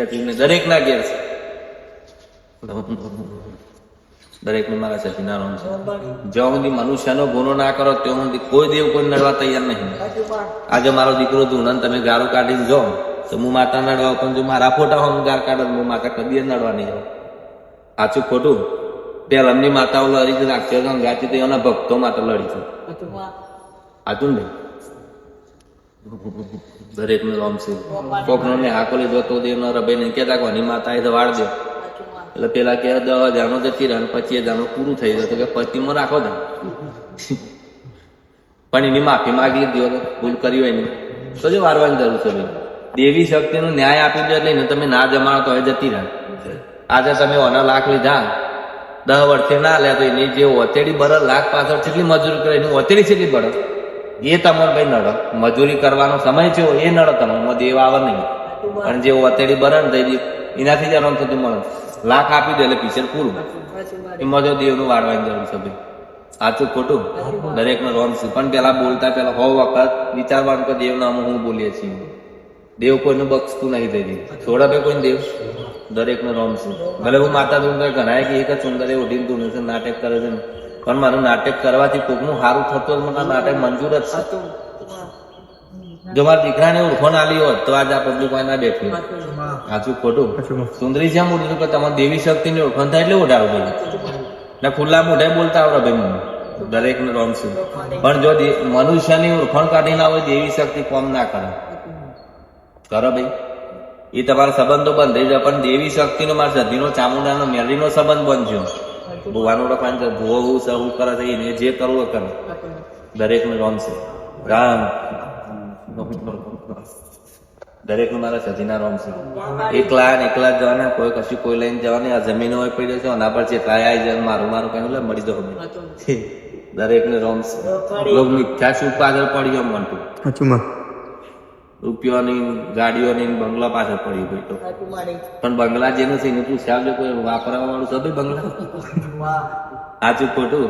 વિદ્યાર્થીઓને દરેકના ઘેર છે. દરેકને મારા સચિના રોમ છે. જ્યાં સુધી મનુષ્યનો ગુનો ના કરો ત્યાં સુધી કોઈ દેવ કોઈ નડવા તૈયાર નહીં. આજે મારો દીકરો ધૂણન તમે ગાળો કાઢીને જો તો હું માતા નડવા, પણ જો મારા ફોટા હું ગાર કાઢો હું માતા કદી નડવા નહીં જાઉં. સાચું ખોટું? પેલમની માતાઓ લડી છે, રાક્ષસ ગાતી તો એના ભક્તો માટે લડી છે. સાચું ને? દરેક નું રોમ છે. કોકનો ને હાકોલી જોતો દેવ ન રબે નહીં કેતા કોની માતા એ તો વાળ દે એટલે પેલા કે 10,000 જતી રહે 25,000 પૂરું થઈ જતું કે પતિમાં રાખો દે. પણ એની માફી માગી દીધો, ભૂલ કરી હોય નહીં તો જ વારવાની જરૂર છે. દેવી શક્તિનો ન્યાય આપી દો એટલે તમે ના જમાડો તો હવે જતી રહે. આજે તમે 1 લાખ લીધા 10 વર્ષથી ના લે તો એની જે ઓતેડી બરડ લાખ પાછળ કેટલી મજૂરી કરે એની ઓતેડી કેટલી બરડ એ તમારે કઈ નડો. મજૂરી કરવાનો સમય છે એ નડો તમારે, દેવ આવે નહીં. પણ જે ઓતેડી બરડ થઈ એનાથી જ આરામ થતું મળે. લાખ આપી દે એટલે પિક્ચર પૂરું. એમાં જો દેવનું વાળવાની જરૂર છે ભાઈ. સાચું ખોટું? દરેકનો રોમ છે. પણ પેલા બોલતા પેલા 100 વખત વિચારવાનું કે દેવ નામ હું બોલીએ છીએ. દેવ કોઈનું બક્ષતું નહીં થઈ છોડા ભાઈ કોઈ દેવ. દરેકનો રોમ છે. ભલે હું માતા દુર્ગા ઘણાય કે એક જ સુંદર ઉઠીને તું છે નાટક કરે છે, પણ મારું નાટક કરવાથી કોકનું સારું થતું મને નાટક મંજૂર જ છે. જો મારા દીકરાને ઓળખોન આલી હોત તો આજે આ પબ્લિક ના બેઠી. સાચું ખોટું? સુંદરી જ્યાં બોલું કે તમારે દેવી શક્તિની ઓળખાણ થાય એટલે ઓઢારો બોલે ને ખુલ્લા મોઢે બોલતા આવડે ભાઈ મને. દરેકનો રોમ છે. પણ જો મનુષ્યની ઓળખાણ કાઢી ના હોય દેવી શક્તિ કોમ ના કરે. કરો ભાઈ, એ તમારા સંબંધો બંધ થઈ જાય. પણ દેવી શક્તિનો મારા સધીનો ચામુંડાનો મેરડીનો સંબંધ બનજો. ભુવાનો ઓળખાણ ભુવો સહુ કરે છે એને જે કરવું કરે. દરેકનો રોમ છે. રામ દરેક નું મારા સધીના રોમ છે. એકલા જવાના, કોઈ કશું કોઈ લઈને જવાની. આ જમીન હોય પડી જશે એના પર જેટલા આવી જાય મારું કઈ મળી દો. દરેક ને રોમ છે. લોક મિથ્યા શું પાછળ પડ્યો મનતું રૂપિયોની ગાડીઓની બંગલા પાછળ પડી ગઈ તો. પણ બંગલા જેનું છે એને પૂછ્યા કોઈ વાપરવા વાળું છે બંગલા. સાચું ખોટું?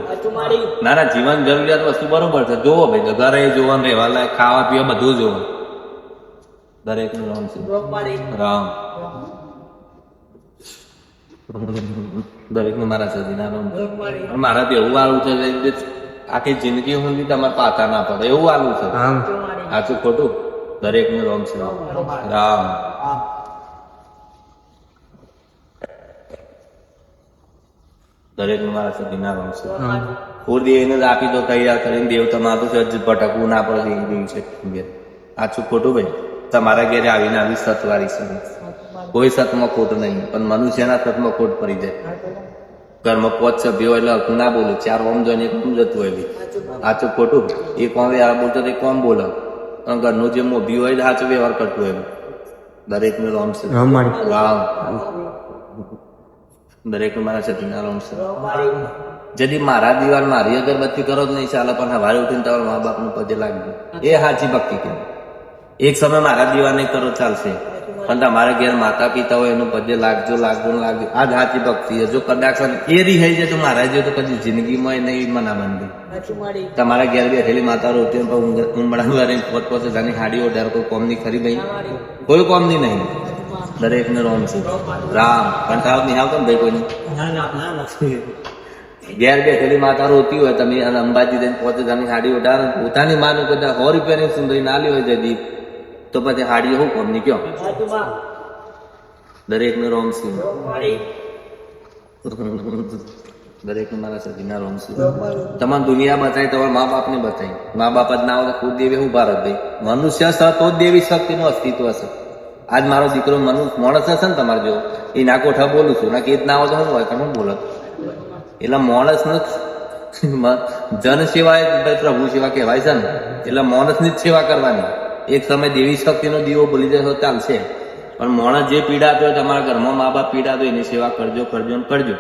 ના જીવન જરૂરિયાત વસ્તુ બરોબર છે. જોવો ભાઈ, ઘરે જોવાનું, રહેવા લાયક, ખાવા પીવા બધું જોવું. દરેક નું રામ છે. રામ દરેક નું મારા સદીના રામ. મારા તો એવું વાળું છે આખી જિંદગી હું તમારે પાછા ના પડે એવું વાળું છે. સાચું ખોટું? દરેક નું રામ છે. રામ દરેક નું મારા સદીના રામ છે. પૂરી એને જ આપી દો તૈયાર કરીને દેવ તમારું છે ભટકવું ના પડે છે. સાચું ખોટું ભાઈ? તમારા ઘેરે આવીને આવી સતવારી છે. કોઈ સતમાં ખોટ નહીં, પણ મનુષ્યના સતમાં ખોટ પડી જાય. ઘરમાં 5 સભ્યો એટલે હકું ના બોલો. 4 ઓમ જોઈને એક જતું હોય. સાચું ખોટું? એ કોમ બોલતો એ કોમ બોલો. ઘરનું જે મોભી હોય સાચો વ્યવહાર કરતું હોય. દરેક નું રોમ છે. રામ દરેક નું મારા સતીના રોમ છે. যদি મારા દીવાન મારી અગરબત્તી કરો જ નહીં ચાલે, પણ સવારે ઉઠીને તમારા મા બાપ નું પદે લાગજો એ સાચી ભક્તિ કહેવાય. એક સમય મારા દીવા નહીં કરો ચાલશે, પણ તમારા ઘેર માતા પિતા હોય એનું પદે લાગજો. આ જ સાચી ભક્તિ છે. જો કદાચ એ રિહાઈ જાય તો મારા જે તો કદી જિંદગીમાં નહીં મના બંધી. તમારા ઘેર બેઠેલી માતા રોટી ઉમળા પોત જાની હાડી ઓઢાર કોઈ કોમ ની ખરી ભાઈ? કોઈ કોમ ની નહીં. દરેક ને રોમ છે. રામ કંટાળો નહીં આવતો ને ભાઈ કોઈની? ઘેર બેઠેલી માતા રોતી હોય, તમે અંબાજી જઈને 5 હજારની હાડી ઓઢાર પોતાની માનું કદાચ 100 રૂપિયાની સુંદરી ના લી હોય જદી તો પછી હાડી હું કોમ ની કયો? દરેક ને રોમ છે. દરેક ને મારા સદીના રોમ છે. તમારે દુનિયા બતાવી, તમારા મા બાપ ને બતાવી. મા બાપ જ ના હોય તો ખુદ દેવી હું ભારત ભાઈ? મનુષ્ય છે તો જ દેવી શક્તિનું અસ્તિત્વ હશે. આજ મારો દીકરો માણસ હશે ને તમારે જો એ ના કોઠા બોલું છું ના કે ના હોય તો શું હોય તમે બોલો. એટલે માણસ જન સેવા પ્રભુ સેવા કહેવાય છે ને. એટલે માણસની જ સેવા કરવાની. એક સમય દેવી શક્તિનો દીવો બોલી જાય તો ચાલશે, પણ માણસ જે પીડાતો હોય તમારા ઘરમાં મા બાપ પીડાતો એની સેવા કરજો ને કરજો.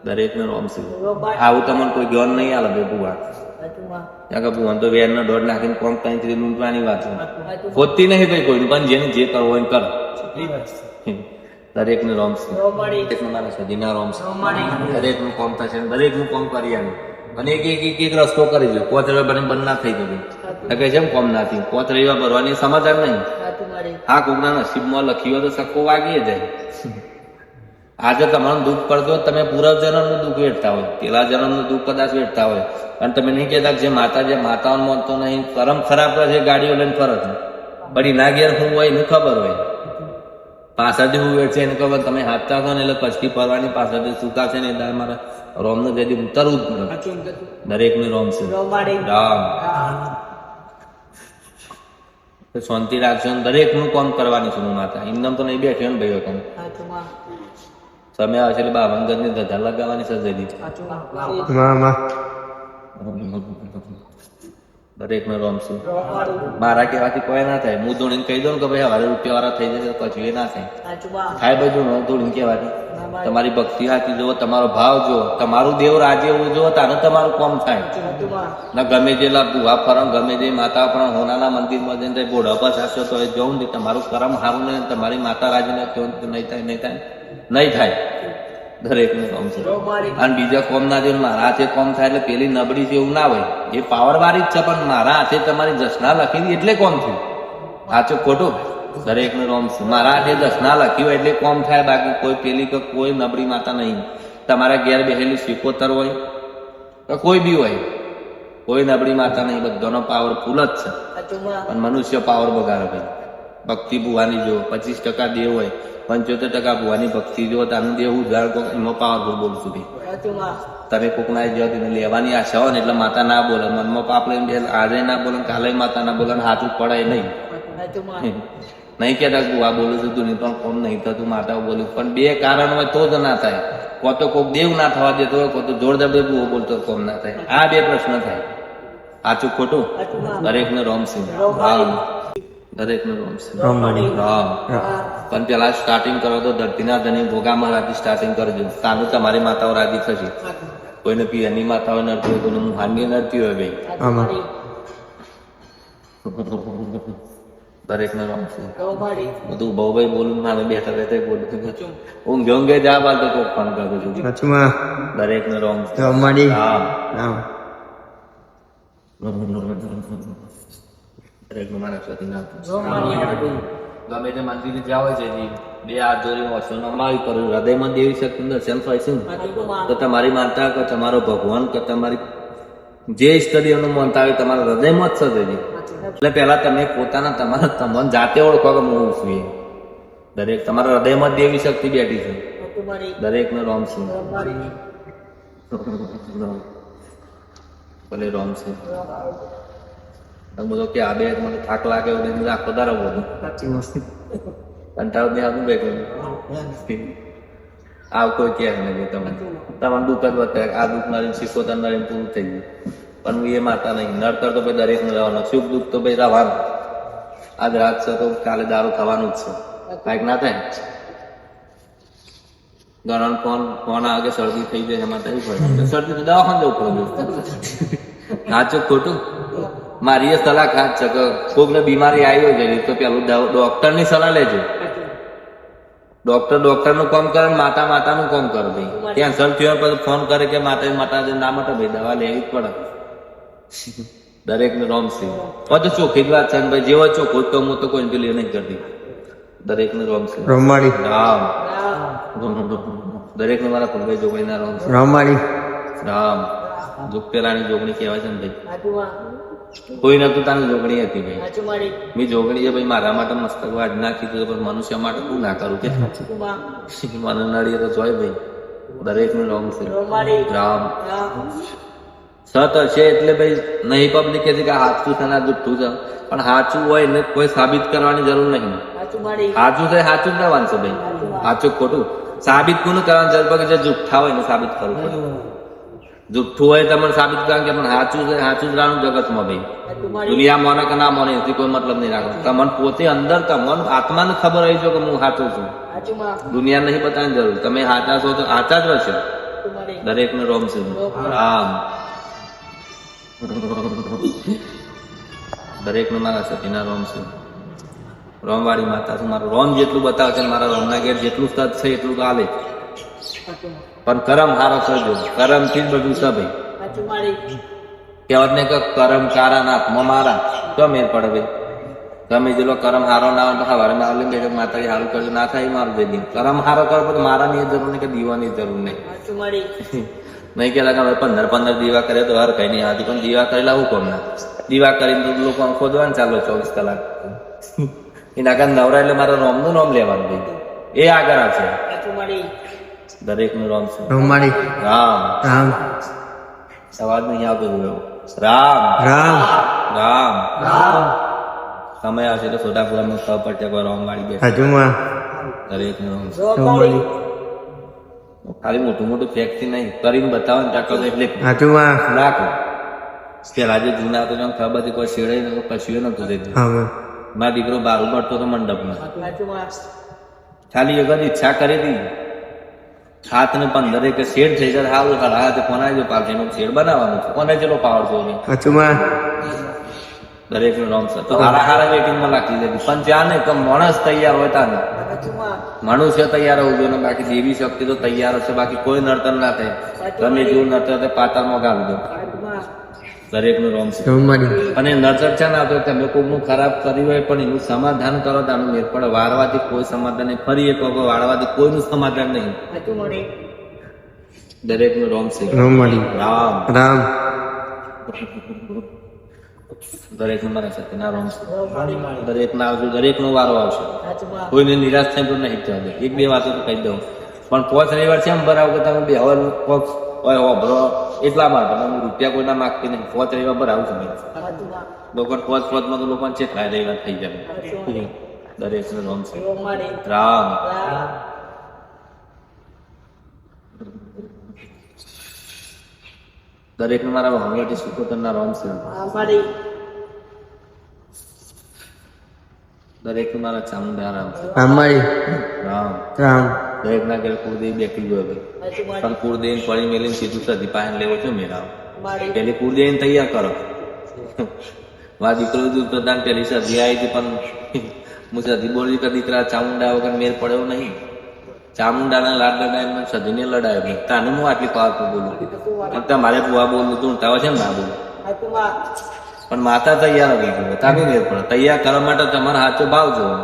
દરેક ને રોમ છે. આવું તમને કોઈ જ્ઞાન નહીં આવે બે ભુવા. ત્યાં કે ભુવન તો વેર નો દોડ નાખીને કોમ કઈ લૂંટવાની વાત ખોદતી નહીં ભાઈ કોઈ, પણ જેને જે કરવો હોય કરો. દરેક ને રોમ છે. દરેક મારા સદીના રોમ છે. દરેક નું કોમ થશે, દરેક નું કોમ કરી આવે. અને એક રસ્તો કરી દો. 5 રવિવાર બંધ ના થઈ ગયું કે જેમ કોમ ના થયું. 5 રવિવાર ભરવાની સમાચાર નહીં. હા કોકના નસીબમાં લખ્યું હોય તો સક્કો વાગી જાય. આજે તમારું દુઃખ પડતું હોય તમે પૂર્વ જન્મનું દુઃખ વેઠતા હોય, પેલા જન્મનું દુઃખ કદાચ વેઠતા હોય, અને તમે નહીં કહેતા જે માતાઓને માનતો નહીં, કરમ ખરાબ છે, ગાડીઓ લઈને ફરો છો, પણ એના ઘેર શું હોય એનું ખબર હોય, પાછળથી હું વેઠશે એને ખબર. તમે હાથતા છો ને એટલે પછી ફરવાની પાછળથી સુતા છે ને એ મારા રોમનું જદી ઉતરવું જ પડે. દરેકને રોમ છે. રામ શાંતિ રાખજો ને દરેકનું કામ કરવાની છે. માતા એમને તો નહીં બેઠ્યો ને ભાઈઓ તમે સમય આવશે એટલે બાવનગઢ ની ધજા લગાવવાની સજેલી દરેક નો રોમ છે. મારા કહેવાથી કોઈ ના થાય. હું ધોળીને કહી દઉં કે ભાઈ હવારે રૂપિયા વાળા થઈ જશે પછી એ ના થાય. થાય બધું ધોળીને કહેવાથી. તમારી ભક્તિ હાથી જુઓ, તમારો ભાવ જુઓ, તમારું દેવ રાજ્ય એવું જુઓ તારે તમારું કામ થાય. ના ગમે જેટલા ભૂવા ફરમ ગમે તે માતા પણ હોનાના મંદિરમાં જઈને બોઢા પર સાચો તો એ જવું ને તમારું કરમ સારું ને તમારી માતા રાજીને કેવું નહીં થાય નહીં થાય. દરેક નું કામ છે. અને બીજા કોમ ના જે મારા હાથે કોમ થાય એટલે પેલી નબળી છે એવું ના હોય. એ પાવર વાળી જ છે પણ મારા હાથે તમારી જસના લખી એટલે કોમ થયું. સાચું ખોટું દરેક નું રોમ છે. મારા હાથે દસના લખ્યું હોય એટલે કોમ થાય. બાકી કોઈ પેલી કે કોઈ નબળી માતા નહીં. તમારા ઘેર બેહેલી શીકોતર હોય કે કોઈ બી હોય, કોઈ નબળી માતા નહીં. બધાનો પાવર ફૂલ જ છે. પણ મનુષ્ય પાવર બગાડે ભાઈ. ભક્તિ ભુવાની જો 25% દેવ હોય, 75% ભુવાની ભક્તિ જો તાનું દેવ ઉધાર એમાં પાવરફુલ બોલશું ભાઈ. તમે કોક ના જો લેવાની આશા હોય ને એટલે માતા ના બોલે, મનમાં પાપ લઈને આજે ના બોલે, કાલે માતા ના બોલે, હાથ પડાય નહીં. નહીં કેતા બુઆ બોલું છું તું પણ કોમ નહીં થતું માતા બોલું. પણ બે કારણ હોય તો જ ના થાય. કો તો કોક દેવ ના થવા દેતો હોય, કો તો જોરદાર બુઓ બોલતો કોમ ના થાય. આ બે પ્રશ્ન થાય. સાચું ખોટું દરેક ને રોમ સિંહ રામ. દરેક નું રોમ છે. રામ. પણ પેલા સ્ટાર્ટિંગ કરો તો ધરતીના ધણી ભોગા મહારાજથી સ્ટાર્ટિંગ કરજો. તાનું તમારી માતાઓ રાજી થશે. કોઈને પિયરની માતાઓ નડતી હોય, કોઈને મુહાનની નડતી હોય ભાઈ. દરેક નો રોમ છે. બધું બહુ ભાઈ બોલું મારે બેઠા બેઠા બોલું ઊંઘે ઊંઘે જા બાદ તો ફોન કરું છું. દરેક નો રોમ છે. ગમે તે મંદિર જ્યાં હોય છે બે હાથ જોડી વસ્તુ નમાવી કરું. હૃદયમાં દેવી શક્તિ દર્શન થાય છે તો તમારી માનતા કે તમારો ભગવાન કે તમારી જે ઈષ્ટદેવનું માનતા હોય તમારા હૃદયમાં જ સજે. એટલે પહેલા તમે પોતાના તમારા જાતે ઓળખો કે હું છું. દરેક તમારા હૃદયમાં દેવી શક્તિ બેઠી છે. દરેક નો રોમ છે. ભલે રોમ છે. બધો કે આ બે મને થાક લાગે આખો દારો બધું કંટાળો બે આપું બે આવ કોઈ કે નહીં. તમારે દુઃખ જ બતાવે આ દુઃખ નરીને શીખોતર નરીને પૂરું થઈ ગયું. પણ એ માતા નહીં. નડતર તો ભાઈ દરેક ને રહેવાનું. સુખ દુઃખ તો ભાઈ રહેવાનું. આજ રાત છે તો કાલે દારૂ થવાનું જ છે. કાંઈક ના થાય. ઘણા ફોન આવે કે શરદી થઈ જાય એમાં થયું પડે. શરદી તો દવાખાને જવું પડે. સાચું ખોટું મારી એ સલાહ ખાસ છે કે કોઈને બીમારી આવી હોય તો પેલું ડોક્ટર ની સલાહ લેજો. ડોક્ટર નું કામ કરે, માતા નું કામ કરે ભાઈ. કેન્સર થયો પછી ફોન કરે કે માતા ના માટે ભાઈ દવા લેવી જ પડે. દરેક નું રોમ છે. બધું ચોખ્ખી જ વાત છે ભાઈ. જેવો ચોખ્ખું તો હું તો કોઈ પેલી નહીં કરતી. દરેક નું રોમ છે. રામ. દરેક ને મારા ફૂલભાઈ જોગણી ના રોમ છે. રામ. દુઃખ પેલાની જોગણી કહેવાય છે ને ભાઈ. કોઈ નતું તાની જોગણી હતી ભાઈ. મેં જોગણી છે ભાઈ મારા માટે મસ્તક વાજ નાખી દીધું પણ મનુષ્ય માટે શું ના કરું કે મને નડીએ તો જોય ભાઈ. દરેક નું રોમ છે. રામ. સત હશે એટલે ભાઈ નહીં પબ્લિક કે છે હાચું છે ના જુઠ્ઠું છે. પણ સાચું હોય ને કોઈ સાબિત કરવાની જરૂર નહીં. સાચું છે સાચું જ રહેવાનું છે ભાઈ. સાચું ખોટું સાબિત કોનું કરવાની જરૂર પડે? જે જુઠ્ઠા હોય ને સાબિત કરવું પડે. જુઠ્ઠું હોય તમને સાબિત કરવા કે પણ સાચું છે સાચું જ રાનું જગતમાં ભાઈ. દુનિયા મોને કે ના મોને એથી કોઈ મતલબ નહીં રાખો. તમને પોતે અંદર તમને આત્માને ખબર આવી જો કે હું સાચું છું. દુનિયા નહીં બતાવવાની જરૂર. તમે સાચા છો તો સાચા જ રહેશે. દરેક ને રોમ છે. રામ. દરેક ને મારા સતીના રોમ છે. રોમ વાળી માતા છે. મારું રોમ જેટલું બતાવે છે મારા રોમના ઘેર જેટલું સ્તર છે એટલું તો હાલે. પણ કરમ હારો કરજો. કરમ થી જ બધું છે ભાઈ. કહેવત ને કે કરમ કારા ના હાથમાં મારા તો મેર પડે ભાઈ. તમે જેલો કરમ હારો ના હોય તો સવારે મારે બે માતાજી હારું કરજો ના થાય મારું દે દી કરમ હારો કરો તો મારાની જરૂર નહીં કે દીવાની જરૂર નહીં નહીં કે લાગે 15 દીવા કરે તો હર કઈ નહીં આથી પણ દીવા કરેલા હું કોમ ના દીવા કરીને તો લોકો ખોદવાનું ચાલો 24 કલાક એના કારણે નવરા એટલે મારા રોમનું નામ લેવાનું ભાઈ એ આગળ આવશે દરેક નું રોમ છે રામ રામ અવાજ નહીં આવતો જોયો રામ રામ રામ રામ સમય આવશે તો સોડાપુરામાં ખબર પડશે કોઈ રોમ વાળી બેસે હજુમાં દરેક નું રોમ છે રોમાડી ખાલી મોટું મોટું ફેક્ટરી નહીં કરીને બતાવો ને ત્યાં કરો એટલે હજુમાં રાખો પેલા જે જૂના તો જેમ ખબર હતી કોઈ શેડે કશું નતું દેતું હવે મારો દીકરો બારું પડતો હતો મંડપમાં ખાલી એક જ ઈચ્છા કરી હતી 7 ને 15 કે શેડ થઈ જાય હાલ હાથે કોના જો પાલટીનો શેડ બનાવવાનો છે કોને જેટલો પાવર છે હજુમાં દરેક નું રોમ છે તો હારા વેટિંગમાં લાગી જતી પણ ત્યાં ને તો માણસ તૈયાર હોય ત્યાં મનુષ્ય તૈયાર હોવું જોઈએ ને બાકી દેવી શક્તિ તો તૈયાર હશે બાકી કોઈ નર્તન ના થાય તમે જેવું નર્તન થાય પાતાળમાં ગાળ દો દરેક નું રોમ છે રોમાડી અને નર્તન છે ને તો તમે કોઈનું ખરાબ કર્યું હોય પણ એનું સમાધાન કરો તો આનું મેળ પડે વાળવાથી કોઈ સમાધાન નહીં ફરી એક વખત વાળવાથી કોઈનું સમાધાન નહીં દરેક નું રોમ છે રોમાડી રામ રામ દરેક નું મારા સાથે ના રોમ છે દરેક ના આવશે દરેક નો વારો આવશે કોઈને નિરાશ થાય તો નહીં થવા દે એક બે વાતો તો કહી દઉં પણ 5 રવિવાર છે એમ ભરાવ કે તમે બે હવર કોક હોય હોભરો એટલા માટે તમે રૂપિયા કોઈના માગતી નહીં 5 રવિવાર ભરાવું છું લોકો 5 માં તો લોકોને છે થાય રવિવાર થઈ જાય દરેક નું રોમ છે રામ દરેક નું મારા હંગાટી સુકોતર ના રોમ છે દરેક નું મારા ચામુંડા રામ છે રામાડી રામ રામ દરેક ના ઘરે કુળદેવી બેઠી ગયો પણ કુળદેવી ફળી મેલીને સીધું સધી પાસે લેવો છો મેળાવ પેલી કુળદેવીને તૈયાર કરો મારા દીકરો દૂધ પ્રધાન પેલી સધી આવી હતી પણ હું સધી બોલી કે દીકરા ચામુંડા વગર મેળ પડ્યો નહીં ચામુંડાના લાડ લડાય સધીને લડાયો તાને હું આટલી પાવરફુલ બોલું પણ તમારે બુઆ બોલું તું તાવ છે ને ના બોલું પણ માતા તૈયાર હતી તાકે મેળ પડે તૈયાર કરવા માટે તમારે હાથો ભાવ જોવો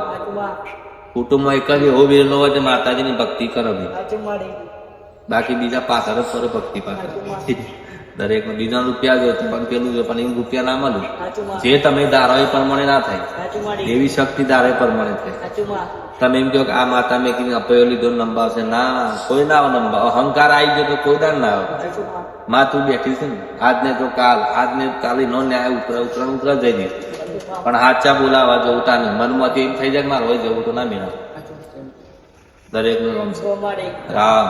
કુટુંબમાં એક જ એવો વેરલો હોય તો માતાજીની ભક્તિ કરો બાકી બીજા પાછળ જ કરો ભક્તિ પાછળ દરેક બીજા રૂપિયા જો પણ પેલું જો પણ એવું રૂપિયા ના મળે જે તમે ધારો એ પ્રમાણે ના થાય એવી શક્તિ ધારે પ્રમાણે થાય તમે એમ કહો કે આ માતા મેં કીધું અપયો લીધો નંબાવશે ના કોઈ ના આવે નંબા અહંકાર આવી ગયો તો કોઈ દાન ના આવે માં તું બેઠી છે ને આજને તો કાલ આજને કાલે નો ન્યાય ઉતરા જઈ દે પણ હાચા બોલાવા જવું તા નહીં મનમાંથી એમ થઈ જાય કે મારે હોય જવું તો ના મેળવ દરેક નું રામ રામ